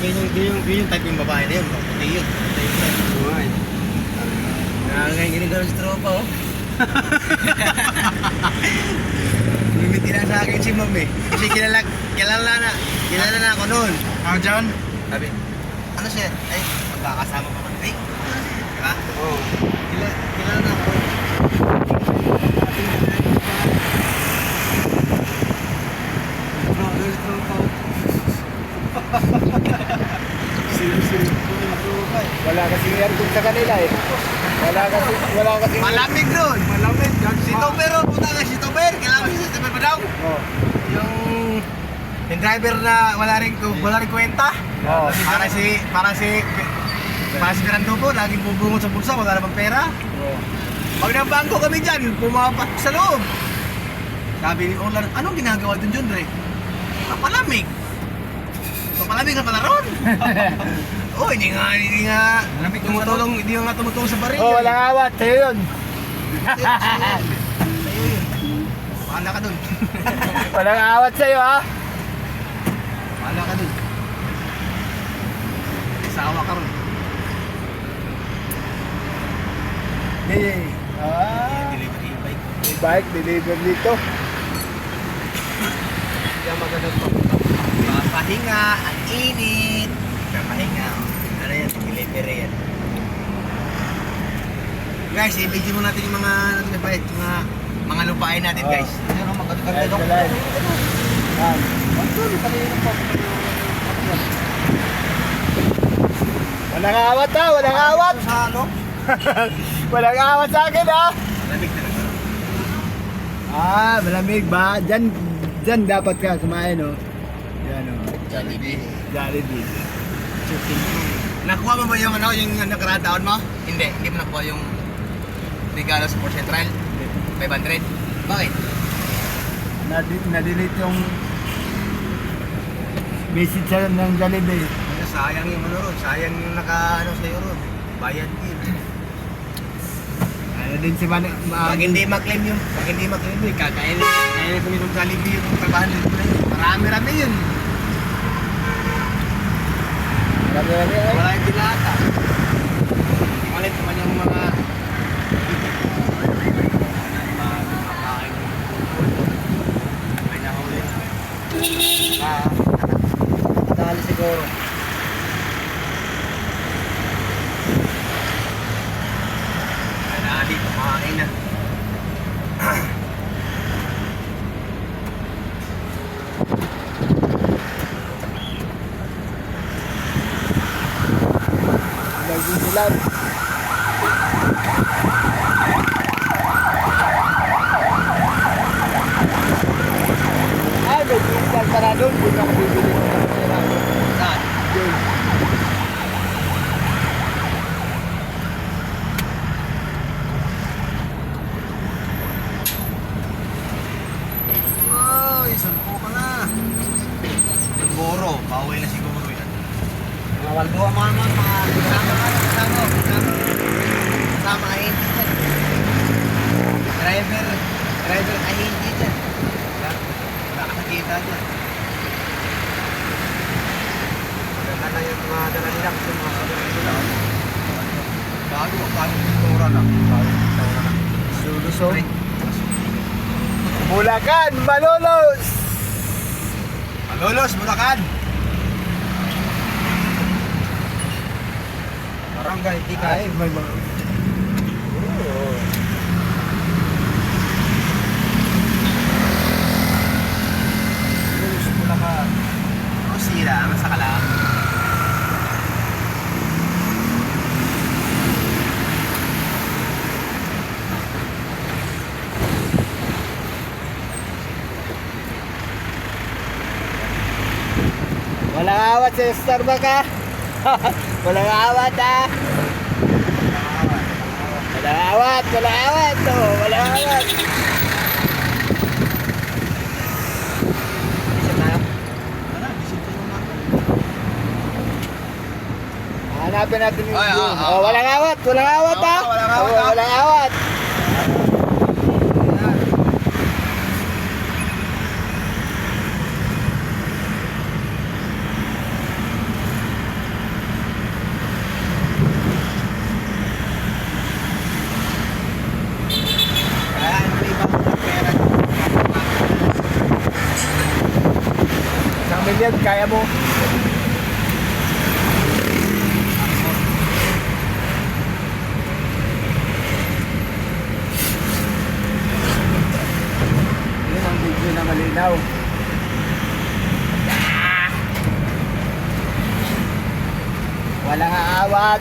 Yung type yung babae na yun. Puti yun. Buhay. Ngayon ginigaro sa tropa, oh. Mimiti na sa akin si ma'am eh. Kasi kilala na ako noon. Ah, John? Sabi, ano siya? Ay, magkakasama pa kami. Ay, diba? Oo. Kilala na ako. Wala kasing aircon sa kanila eh. Wala kasing... Malamig doon. Malamig. Si Tober, oh, puta nga si Tober. Kailangan si Tober pa daw. Oo. Yung driver na wala rin kwenta. Oo. Para si Mirando po, laging bubungot sa bulsa, wala namang pera. Oo. Pag nabangko kami dyan, pumapak sa loob. Sabi ni Orlan, anong ginagawa dun John Dre? Papalamig. Papalamig na pala ron. Oh, hindi nga tumutulong sa baril. Oh, walang awat. Sa'yo yun. Sa'yo yun. Bahala ka dun. Walang awat sa'yo ha. Bahala ka dun. Sawa ka ron. Yay. Delivery yung bike. May bike, deliver dito. Kaya magandang papahinga, ang init. Papahinga. Ano yan? Delivery yan. Guys, i-video mo natin yung mga lupain natin, guys. Ano maganda dong? Walang awat ha, walang awat. Sa ano? Walang awat sa akin ha. Lamig talaga. Ah, malamig ba? Diyan dapat ka kumain oh. Yan oh. Jollibee. Jollibee. Nakuha mo ba yung nakaraang taon mo? Hindi mo nakuha yung regalo sa Port Central? 500? Bakit? Na-delete yung message sa ng Jollibee. Sayang yung ron, sayang yung sa'yo ron. Bayad din. Ano din si Manny? Pag hindi maklaim yun, kakain ko yung Jollibee yung 500 ko na yun. Marami yun. Marami ay. Wala yung dilata. Malit naman yung mga may nahuli. Nakatali siguro. Dito, kumakain na. Lagi sila. Ay, may pinsan pa na doon. Doon ako bibili ng pera. Saan? Doon. Sampo ka na. Siguro, pauwi na siguro yan. Mga waldo mga kasama ka hindi dyan. Driver ka hindi dyan. Wala ka nakita dyan. Maganda na yung mga dala nila kasi mga dala nila. Bago tura na. Sulusong. Bulacan, Malolos! Malolos, Bulacan! Barangay, Tikay. Ay, may mga... Oh. Malolos, Bulacan. Sira, masa ka lang. Walang awat sa Starbucks ha? Walang awat ha? Walang awat, walang awat oh, walang awat. Bisa tayo? Ano? Bisa tayo naman. Hanapin natin yung Ay, view. ah, Oh, walang awat ha? Walang awat, Oh, ah. walang awat. yan, kaya mo. Yun ang video na malinaw. Walang aawat.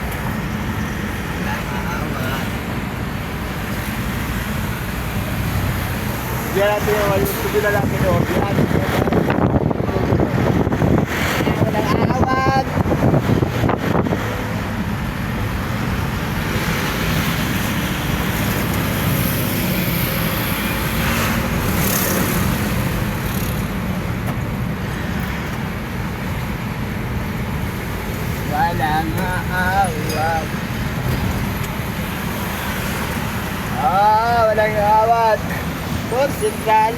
Diyan natin yung video na lang ito. Walang aawat. Walang aawat. Walang aawat. For Central.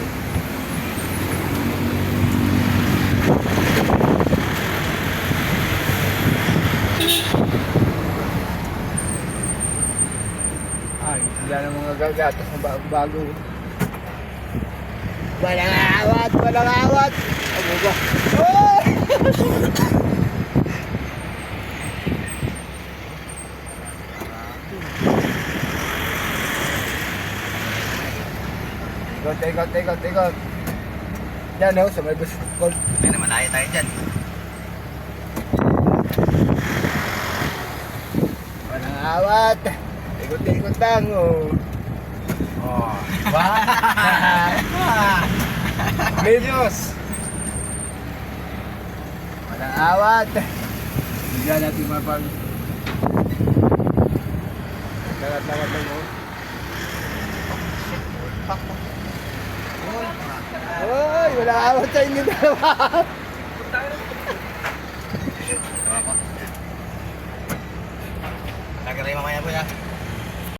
Ay, wala na mga gagatas na bago-bago. Walang aawat, walang aawat. Ano ba? Oh! Ikot. Yan o, sa may basketball. May namalaya tayo dyan. Walang awat. Ikot lang o. Oh, diba? Medios. Walang awat. Bigyan natin mapag. Lagat-lagat lang o. Uy, wala awat sa inyo dalawa. Nagaray mamaya po ya.